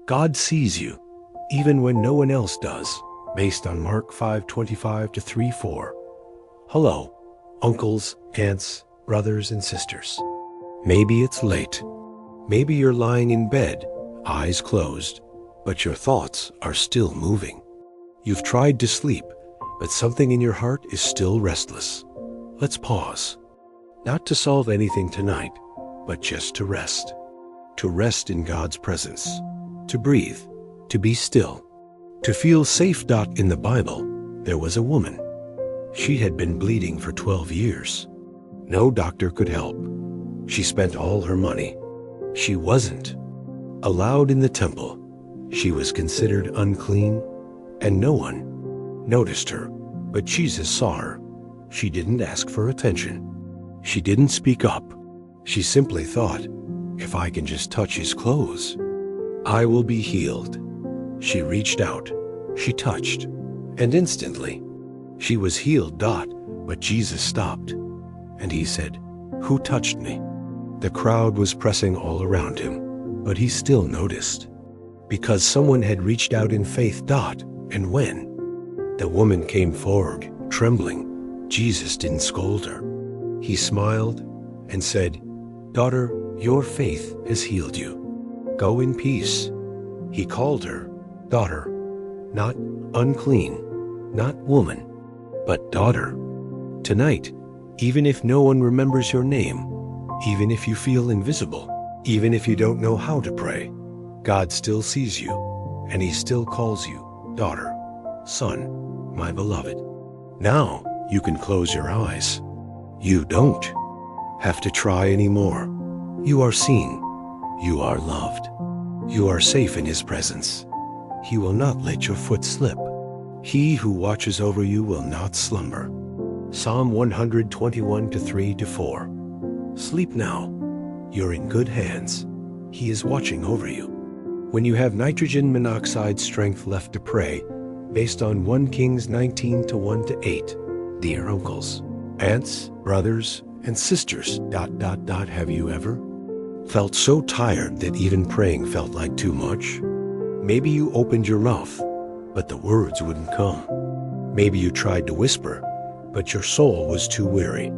God sees you, even when no one else does, based on Mark 5:25-3:4. Hello, uncles, aunts, brothers, and sisters. Maybe it's late. Maybe you're lying in bed, eyes closed, but your thoughts are still moving. You've tried to sleep, but something in your heart is still restless. Let's pause. Not to solve anything tonight, but just to rest. To rest in God's presence. To breathe. To be still. To feel safe. In the Bible, there was a woman. She had been bleeding for 12 years. No doctor could help. She spent all her money. She wasn't allowed in the temple. She was considered unclean, and no one noticed her. But Jesus saw her. She didn't ask for attention. She didn't speak up. She simply thought, if I can just touch his clothes, I will be healed. She reached out. She touched. And instantly, she was healed. But Jesus stopped. And he said, "Who touched me?" The crowd was pressing all around him, but he still noticed. Because someone had reached out in faith. And when the woman came forward, trembling, Jesus didn't scold her. He smiled and said, "Daughter, your faith has healed you. Go in peace." He called her daughter, not unclean, not woman, but daughter. Tonight, even if no one remembers your name, even if you feel invisible, even if you don't know how to pray, God still sees you, and he still calls you daughter, son, my beloved. Now you can close your eyes. You don't have to try anymore. You are seen. You are loved. You are safe in his presence. He will not let your foot slip. He who watches over you will not slumber. Psalm 121:3-4. Sleep now. You're in good hands. He is watching over you. When you have nitrogen monoxide strength left to pray, based on 1 Kings 19:1-8, dear uncles, aunts, brothers, and sisters, have you ever felt so tired that even praying felt like too much? Maybe you opened your mouth, but the words wouldn't come. Maybe you tried to whisper, but your soul was too weary.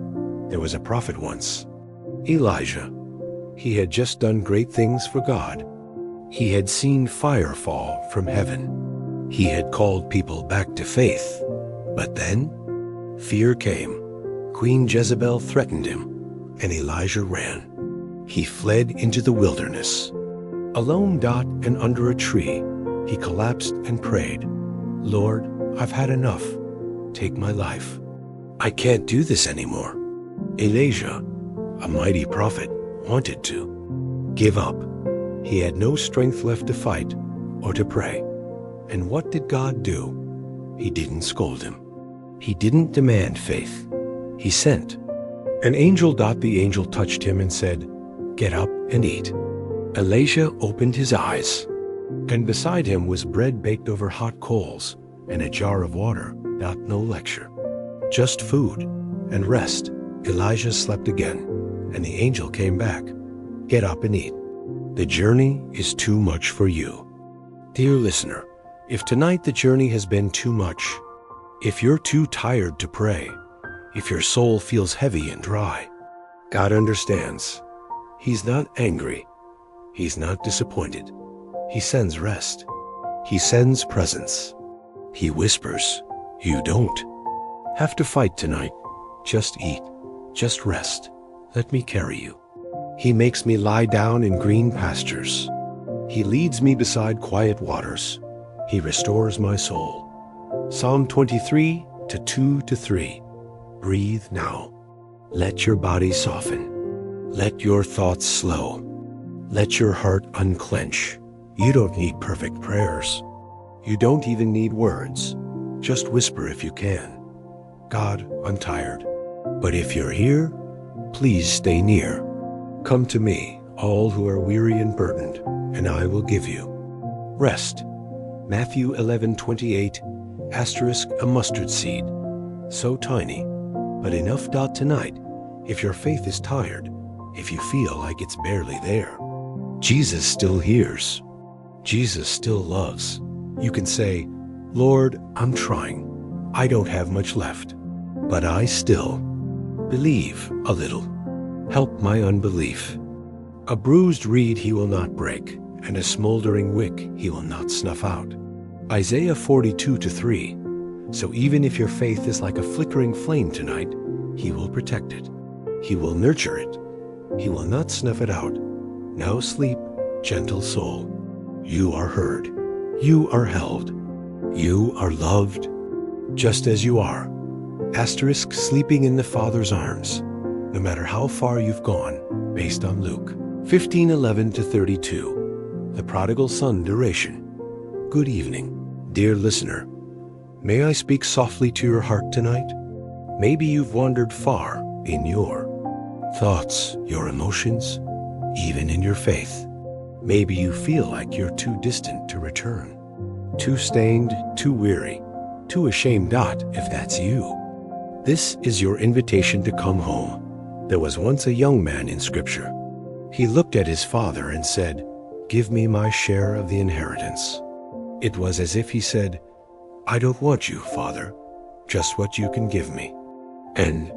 There was a prophet once, Elijah. He had just done great things for God. He had seen fire fall from heaven. He had called people back to faith. But then, fear came. Queen Jezebel threatened him, and Elijah ran. He fled into the wilderness. Alone, and under a tree, he collapsed and prayed, "Lord, I've had enough. Take my life. I can't do this anymore." Elijah, a mighty prophet, wanted to give up. He had no strength left to fight or to pray. And what did God do? He didn't scold him. He didn't demand faith. He sent an angel. The angel touched him and said, "Get up and eat." Elijah opened his eyes, and beside him was bread baked over hot coals and a jar of water. No lecture, just food and rest. Elijah slept again, and the angel came back. "Get up and eat. The journey is too much for you." Dear listener, if tonight the journey has been too much, if you're too tired to pray, if your soul feels heavy and dry, God understands. He's not angry. He's not disappointed. He sends rest. He sends presence. He whispers, "You don't have to fight tonight. Just eat. Just rest. Let me carry you." He makes me lie down in green pastures. He leads me beside quiet waters. He restores my soul. Psalm 23:2-3. Breathe now. Let your body soften. Let your thoughts slow. Let your heart unclench. You don't need perfect prayers. You don't even need words. Just whisper if you can. God, I'm tired. But if you're here, please stay near. Come to me, all who are weary and burdened, and I will give you rest. Matthew 11:28, a mustard seed. So tiny, but enough. Tonight, if your faith is tired, if you feel like it's barely there, Jesus still hears. Jesus still loves. You can say, Lord, I'm trying. I don't have much left, but I still believe a little. Help my unbelief. A bruised reed he will not break, and a smoldering wick he will not snuff out. Isaiah 42:3. So even if your faith is like a flickering flame tonight, he will protect it. He will nurture it. He will not snuff it out. Now sleep, gentle soul. You are heard. You are held. You are loved, just as you are. Asterisk sleeping in the Father's arms, no matter how far you've gone, based on Luke 15:11-32. The Prodigal Son duration. Good evening, dear listener. May I speak softly to your heart tonight? Maybe you've wandered far in your thoughts, your emotions, even in your faith. Maybe you feel like you're too distant to return, too stained, too weary, too ashamed not, if that's you. This is your invitation to come home. There was once a young man in Scripture. He looked at his father and said, "Give me my share of the inheritance." It was as if he said, "I don't want you, Father, just what you can give me." And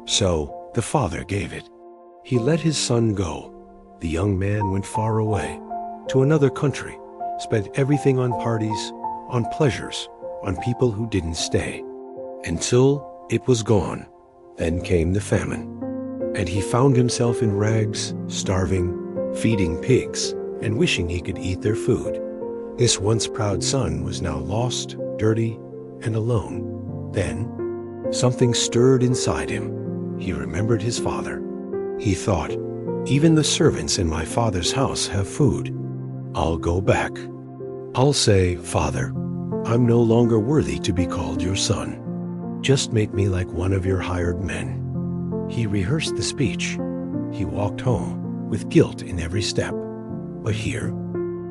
so the father gave it. He let his son go. The young man went far away, to another country, spent everything on parties, on pleasures, on people who didn't stay, until it was gone. Then came the famine, and he found himself in rags, starving, feeding pigs, and wishing he could eat their food. This once proud son was now lost, dirty, and alone. Then something stirred inside him. He remembered his father. He thought, even the servants in my father's house have food. I'll go back. I'll say, Father, I'm no longer worthy to be called your son. Just make me like one of your hired men. He rehearsed the speech. He walked home with guilt in every step. But here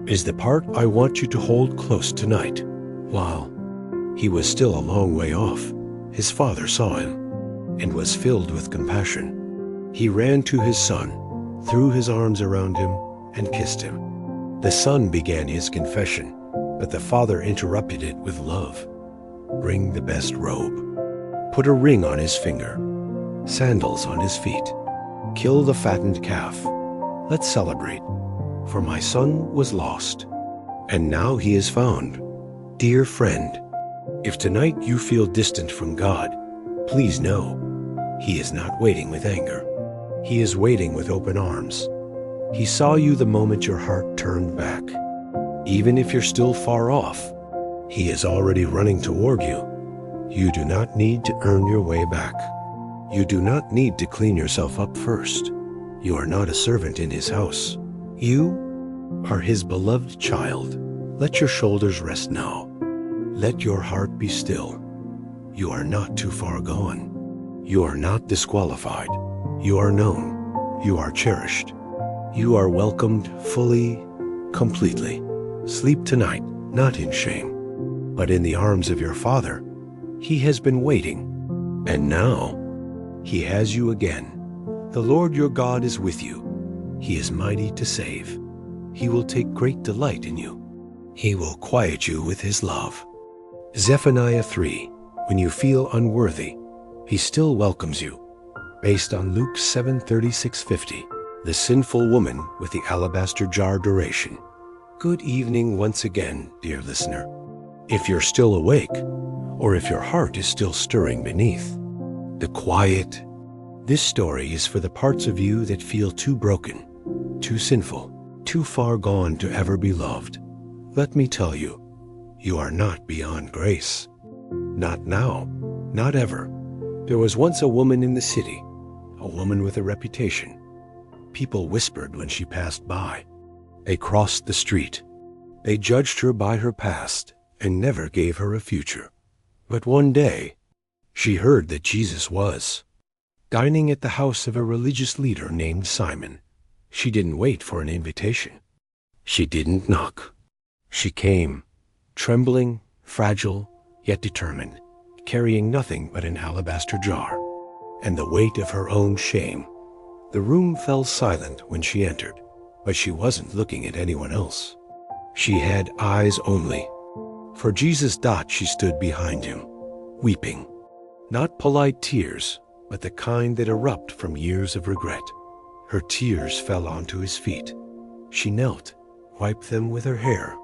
is the part I want you to hold close tonight. While he was still a long way off, his father saw him and was filled with compassion. He ran to his son, threw his arms around him, and kissed him. The son began his confession, but the father interrupted it with love. Bring the best robe. Put a ring on his finger, sandals on his feet. Kill the fattened calf. Let's celebrate, for my son was lost, and now he is found. Dear friend, if tonight you feel distant from God, please know He is not waiting with anger. He is waiting with open arms. He saw you the moment your heart turned back. Even if you're still far off, He is already running toward you. You do not need to earn your way back. You do not need to clean yourself up first. You are not a servant in His house. You are His beloved child. Let your shoulders rest now. Let your heart be still. You are not too far gone. You are not disqualified. You are known. You are cherished. You are welcomed fully, completely. Sleep tonight, not in shame, but in the arms of your Father. He has been waiting, and now He has you again. The Lord your God is with you. He is mighty to save. He will take great delight in you. He will quiet you with His love. Zephaniah 3. When you feel unworthy, He still welcomes you. Based on Luke 7:36-50. The sinful woman with the alabaster jar duration. Good evening once again, dear listener. If you're still awake, or if your heart is still stirring beneath the quiet, this story is for the parts of you that feel too broken, too sinful, too far gone to ever be loved. Let me tell you, you are not beyond grace. Not now, not ever. There was once a woman in the city, a woman with a reputation. People whispered when she passed by. They crossed the street. They judged her by her past and never gave her a future. But one day, she heard that Jesus was dining at the house of a religious leader named Simon. She didn't wait for an invitation. She didn't knock. She came, trembling, fragile, yet determined, carrying nothing but an alabaster jar and the weight of her own shame. The room fell silent when she entered, but she wasn't looking at anyone else. She had eyes only. For Jesus. She stood behind him, weeping. Not polite tears, but the kind that erupt from years of regret. Her tears fell onto his feet. She knelt, wiped them with her hair,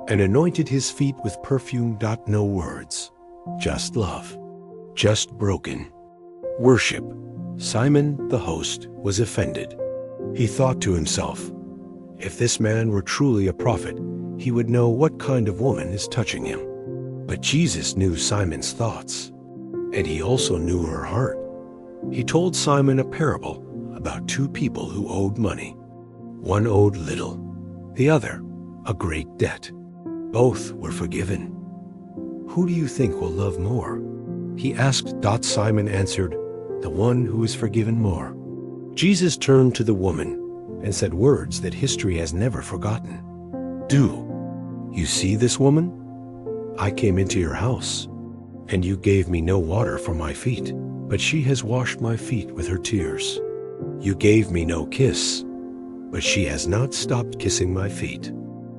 and anointed his feet with perfume. No words, just love, just broken worship. Simon, the host, was offended. He thought to himself, if this man were truly a prophet, he would know what kind of woman is touching him. But Jesus knew Simon's thoughts, and he also knew her heart. He told Simon a parable about two people who owed money. One owed little, the other a great debt. Both were forgiven. Who do you think will love more? He asked. Simon answered, the one who is forgiven more. Jesus turned to the woman and said words that history has never forgotten. Do you see this woman? I came into your house, and you gave me no water for my feet, but she has washed my feet with her tears. You gave me no kiss, but she has not stopped kissing my feet.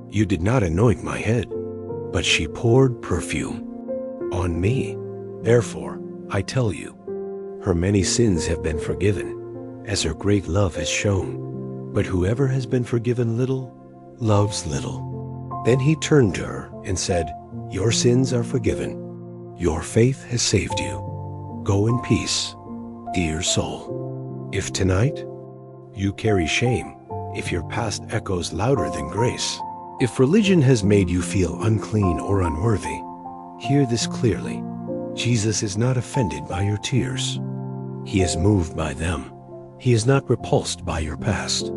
You did not anoint my head, but she poured perfume on me. Therefore, I tell you, her many sins have been forgiven, as her great love has shown. But whoever has been forgiven little, loves little. Then he turned to her and said, your sins are forgiven. Your faith has saved you. Go in peace, dear soul. If tonight you carry shame, if your past echoes louder than grace, if religion has made you feel unclean or unworthy, hear this clearly. Jesus is not offended by your tears. He is moved by them. He is not repulsed by your past.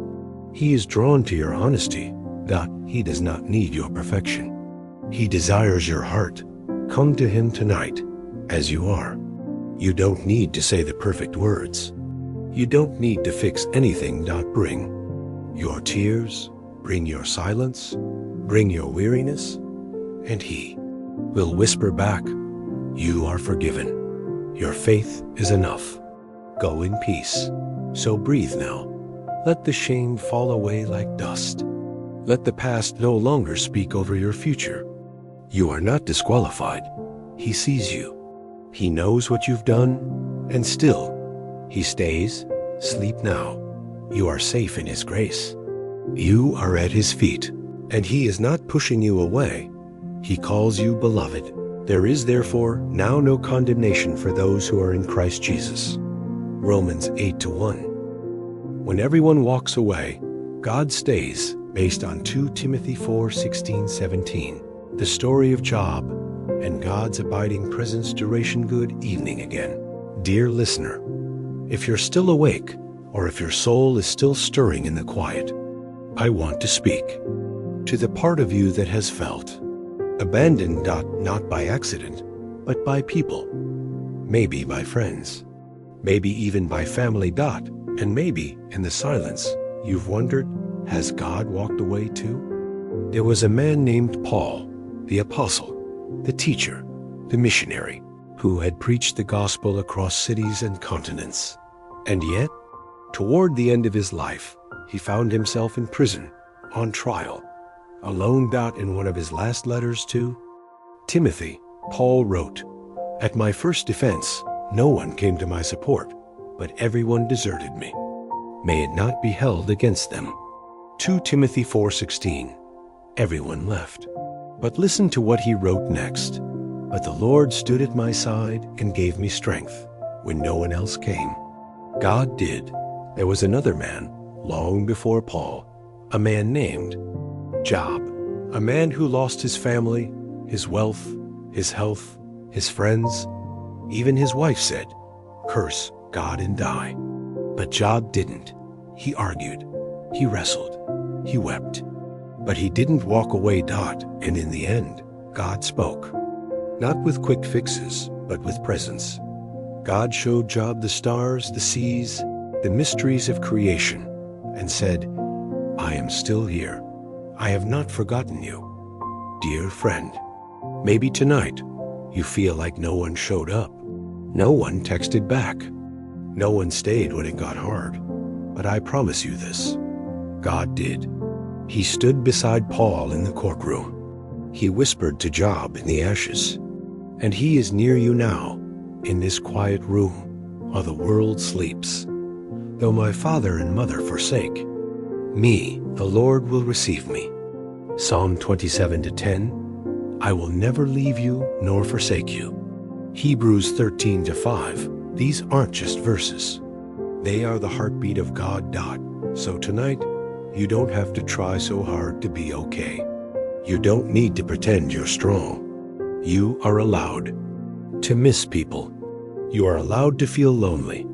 He is drawn to your honesty. He does not need your perfection. He desires your heart. Come to him tonight, as you are. You don't need to say the perfect words. You don't need to fix anything. Bring your tears, bring your silence, bring your weariness, and he will whisper back, you are forgiven. Your faith is enough. Go in peace. So breathe now. Let the shame fall away like dust. Let the past no longer speak over your future. You are not disqualified. He sees you. He knows what you've done, and still, he stays. Sleep now. You are safe in his grace. You are at his feet, and he is not pushing you away. He calls you beloved. There is therefore now no condemnation for those who are in Christ Jesus. Romans 8:1. When everyone walks away, God stays, based on 2 Timothy 4:16-17. The story of Job and God's abiding presence. Duration. Good evening again. Dear listener, if you're still awake, or if your soul is still stirring in the quiet, I want to speak to the part of you that has felt abandoned, not by accident, but by people, maybe by friends, maybe even by family, and maybe in the silence you've wondered, has God walked away too? There was a man named Paul, the apostle, the teacher, the missionary, who had preached the gospel across cities and continents. And yet, toward the end of his life, he found himself in prison, on trial, alone. In one of his last letters to Timothy, Paul wrote, at my first defense, no one came to my support, but everyone deserted me. May it not be held against them. 2 Timothy 4:16. Everyone left. But listen to what he wrote next. But the Lord stood at my side and gave me strength when no one else came. God did. There was another man, long before Paul, a man named Job, a man who lost his family, his wealth, his health, his friends. Even his wife said, curse God and die. But Job didn't. He argued. He wrestled. He wept. But he didn't walk away. And in the end, God spoke. Not with quick fixes, but with presence. God showed Job the stars, the seas, the mysteries of creation, and said, I am still here. I have not forgotten you. Dear friend, maybe tonight you feel like no one showed up. No one texted back. No one stayed when it got hard. But I promise you this, God did. He stood beside Paul in the courtroom. He whispered to Job in the ashes. And he is near you now, in this quiet room, while the world sleeps. Though my father and mother forsake me, the Lord will receive me. Psalm 27:10, I will never leave you nor forsake you. Hebrews 13:5, these aren't just verses. They are the heartbeat of God. So tonight, you don't have to try so hard to be okay. You don't need to pretend you're strong. You are allowed to miss people. You are allowed to feel lonely,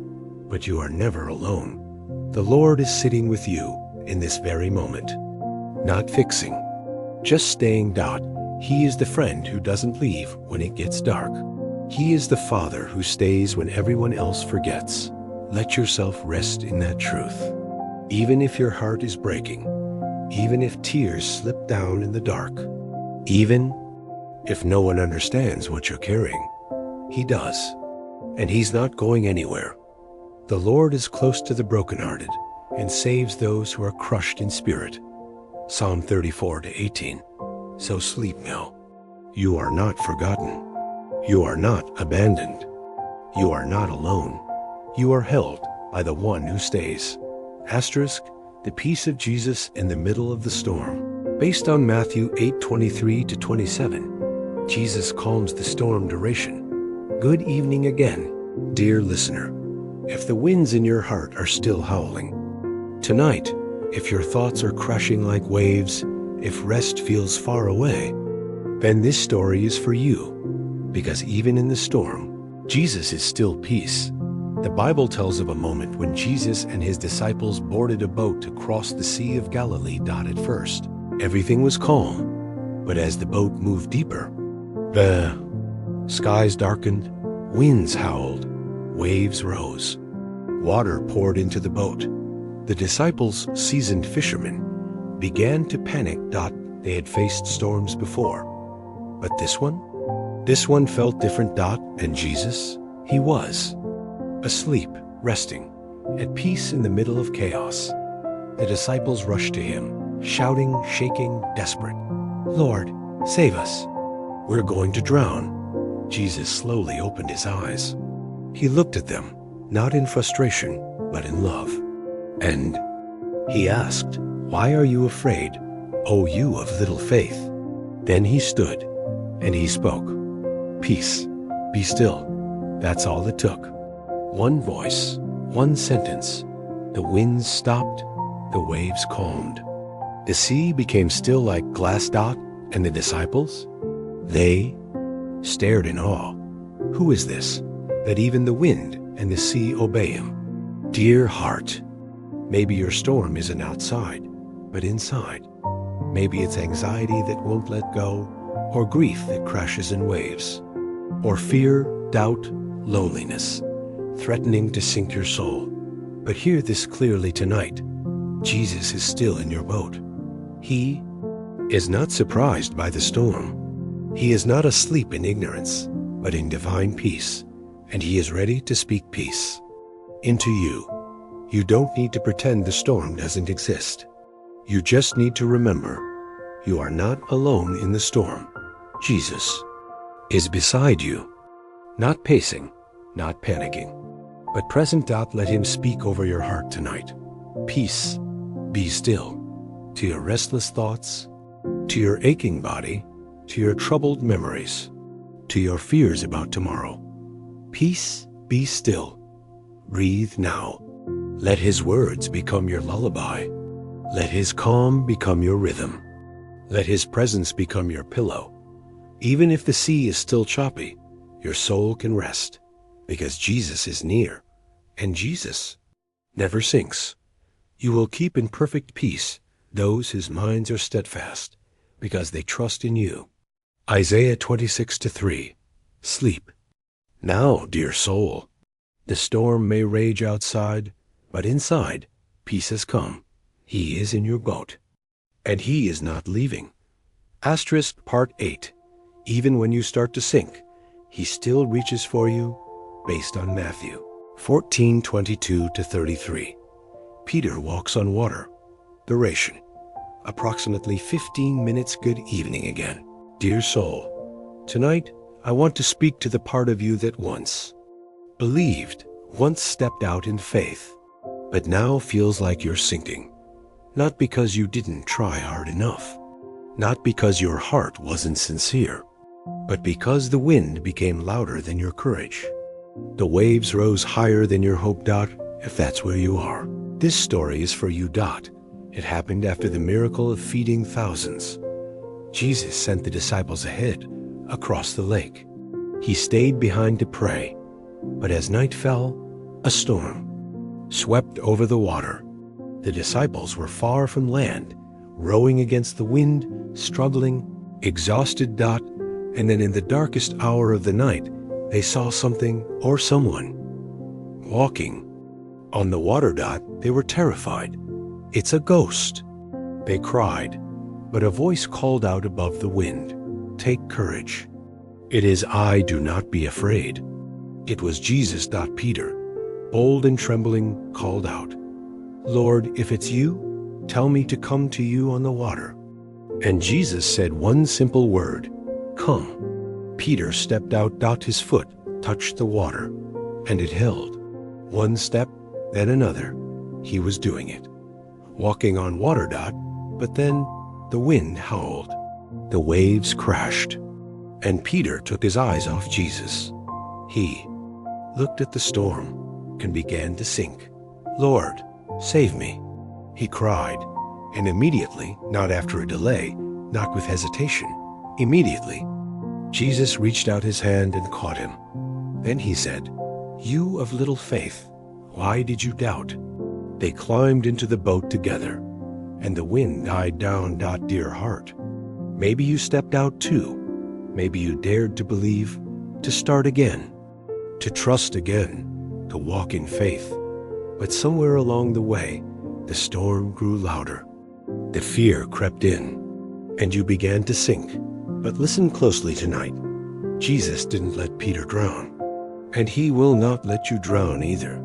but you are never alone. The Lord is sitting with you in this very moment. Not fixing, just staying. He is the friend who doesn't leave when it gets dark. He is the Father who stays when everyone else forgets. Let yourself rest in that truth. Even if your heart is breaking, even if tears slip down in the dark, even if no one understands what you're carrying, He does. And He's not going anywhere. The Lord is close to the brokenhearted and saves those who are crushed in spirit. Psalm 34:18. So sleep now. You are not forgotten. You are not abandoned. You are not alone. You are held by the one who stays. Asterisk, the peace of Jesus in the middle of the storm. Based on Matthew 8:23-27, Jesus calms the storm duration. Good evening again, dear listener. If the winds in your heart are still howling, tonight, if your thoughts are crashing like waves, if rest feels far away, then this story is for you. Because even in the storm, Jesus is still peace. The Bible tells of a moment when Jesus and his disciples boarded a boat to cross the Sea of Galilee. At first, everything was calm, but as the boat moved deeper, the skies darkened, winds howled, waves rose, water poured into the boat. The disciples, seasoned fishermen, began to panic. They had faced storms before, but this one felt different. And Jesus, he was asleep, resting, at peace in the middle of chaos. The disciples rushed to him, shouting, shaking, desperate. Lord, save us. We're going to drown. Jesus slowly opened his eyes. He looked at them, not in frustration, but in love. And he asked, Why are you afraid, O you of little faith? Then he stood, and he spoke. Peace, be still. That's all it took. One voice, one sentence. The winds stopped, the waves calmed. The sea became still like glass. And the disciples? They stared in awe. Who is this, that even the wind and the sea obey him? Dear heart, maybe your storm isn't outside, but inside. Maybe it's anxiety that won't let go, or grief that crashes in waves, or fear, doubt, loneliness, threatening to sink your soul. But hear this clearly tonight. Jesus is still in your boat. He is not surprised by the storm. He is not asleep in ignorance, but in divine peace, and he is ready to speak peace into you. You don't need to pretend the storm doesn't exist. You just need to remember, you are not alone in the storm. Jesus is beside you, not pacing, not panicking, but present. Let him speak over your heart tonight. Peace, be still, to your restless thoughts, to your aching body, to your troubled memories, to your fears about tomorrow. Peace, be still. Breathe now. Let his words become your lullaby. Let his calm become your rhythm. Let his presence become your pillow. Even if the sea is still choppy, your soul can rest, because Jesus is near, and Jesus never sinks. You will keep in perfect peace those whose minds are steadfast, because they trust in you. Isaiah 26:3. Sleep now, dear soul. The storm may rage outside, but inside, peace has come. He is in your boat, and he is not leaving. Asterisk part 8. Even when you start to sink, he still reaches for you, based on Matthew 14:22-33. Peter walks on water. Duration. approximately 15 minutes. Good evening again. Dear soul, tonight I want to speak to the part of you that once believed, once stepped out in faith, but now feels like you're sinking. Not because you didn't try hard enough, not because your heart wasn't sincere, but because the wind became louder than your courage. The waves rose higher than your hope. If that's where you are, this story is for you. It happened after the miracle of feeding thousands. Jesus sent the disciples ahead, across the lake. He stayed behind to pray, but as night fell, a storm swept over the water. The disciples were far from land, rowing against the wind, struggling, exhausted. And then in the darkest hour of the night, they saw something or someone walking on the water. They were terrified. It's a ghost. They cried, but a voice called out above the wind, "Take courage. It is I, do not be afraid." It was Jesus. Peter, bold and trembling, called out, "Lord, if it's you, tell me to come to you on the water." And Jesus said one simple word, "Come." Peter stepped out. His foot touched the water, and it held. One step, then another. He was doing it, walking on water. But then the wind howled. The waves crashed, and Peter took his eyes off Jesus. He looked at the storm and began to sink. "Lord, save me," he cried. And immediately, not after a delay, not with hesitation, immediately, Jesus reached out his hand and caught him. Then he said, "You of little faith, why did you doubt?" They climbed into the boat together, and the wind died down. Dear heart, maybe you stepped out too. Maybe you dared to believe, to start again, to trust again, to walk in faith. But somewhere along the way, the storm grew louder. The fear crept in, and you began to sink. But listen closely tonight. Jesus didn't let Peter drown, and he will not let you drown either.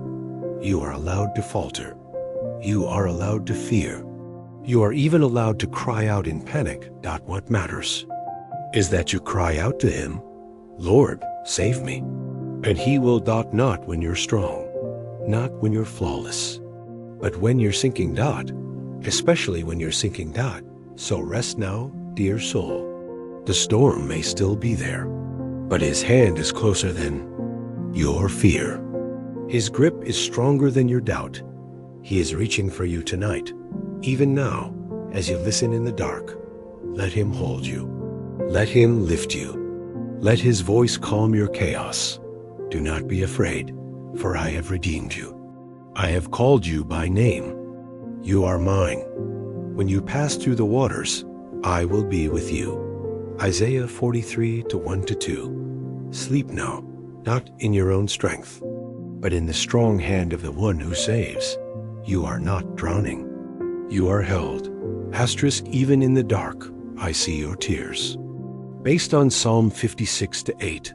You are allowed to falter. You are allowed to fear. You are even allowed to cry out in panic. What matters is that you cry out to him, "Lord, save me." And he will. Not when you're strong, not when you're flawless, but when you're sinking. Especially when you're sinking. So rest now, dear soul. The storm may still be there, but his hand is closer than your fear. His grip is stronger than your doubt. He is reaching for you tonight, even now, as you listen in the dark. Let him hold you. Let him lift you. Let his voice calm your chaos. Do not be afraid, for I have redeemed you. I have called you by name. You are mine. When you pass through the waters, I will be with you. Isaiah 43, 1-2. Sleep now, not in your own strength, but in the strong hand of the one who saves. You are not drowning. You are held. Even in the dark, I see your tears. Based on Psalm 56-8,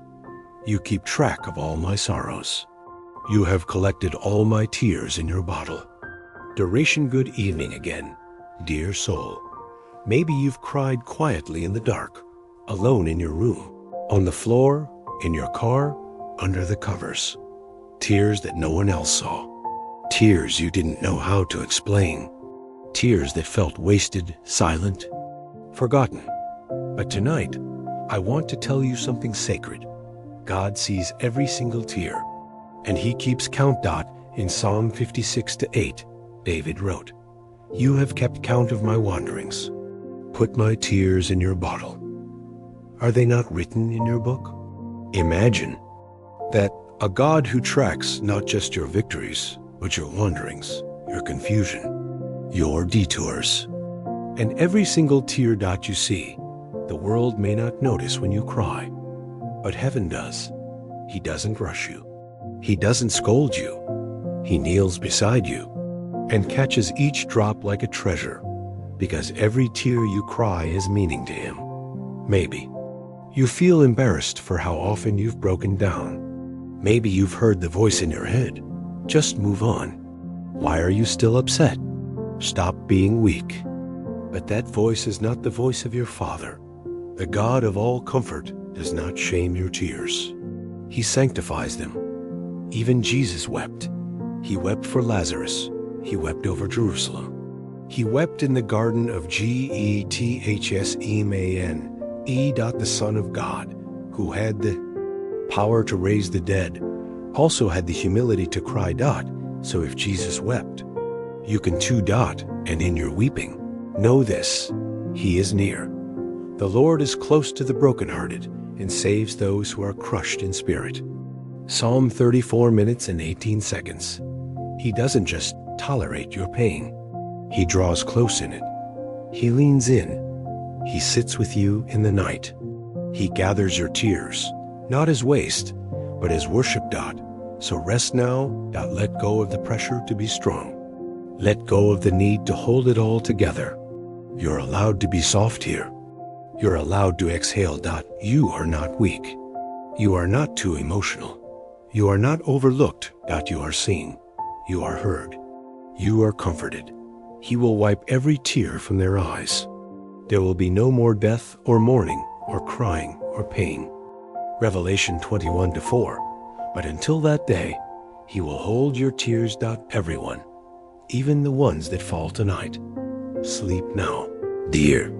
you keep track of all my sorrows. You have collected all my tears in your bottle. Duration. Good evening again, dear soul. Maybe you've cried quietly in the dark, alone in your room, on the floor, in your car, under the covers. Tears that no one else saw. Tears you didn't know how to explain. Tears that felt wasted, silent, forgotten. But tonight, I want to tell you something sacred. God sees every single tear, and he keeps count. In Psalm 56-8, David wrote, "You have kept count of my wanderings. Put my tears in your bottle. Are they not written in your book?" Imagine that a God who tracks not just your victories, but your wanderings, your confusion, your detours, and every single tear. You see, the world may not notice when you cry, but heaven does. He doesn't rush you. He doesn't scold you. He kneels beside you and catches each drop like a treasure, because every tear you cry has meaning to him. Maybe you feel embarrassed for how often you've broken down. Maybe you've heard the voice in your head, "Just move on. Why are you still upset? Stop being weak." But that voice is not the voice of your Father. The God of all comfort does not shame your tears. He sanctifies them. Even Jesus wept. He wept for Lazarus. He wept over Jerusalem. He wept in the garden of Gethsemane, the Son of God, who had the power to raise the dead, also had the humility to cry. So if Jesus wept, you can too. And in your weeping, know this, He is near. The Lord is close to the brokenhearted and saves those who are crushed in spirit. Psalm 34 minutes and 18 seconds. He doesn't just tolerate your pain. He draws close in it. He leans in. He sits with you in the night. He gathers your tears, not as waste, but as worship. So rest now. Let go of the pressure to be strong. Let go of the need to hold it all together. You're allowed to be soft here. You're allowed to exhale. You are not weak. You are not too emotional. You are not overlooked. You are seen. You are heard. You are comforted. He will wipe every tear from their eyes. There will be no more death or mourning or crying or pain. Revelation 21:4. But until that day, He will hold your tears. Everyone, even the ones that fall tonight. Sleep now. Dear,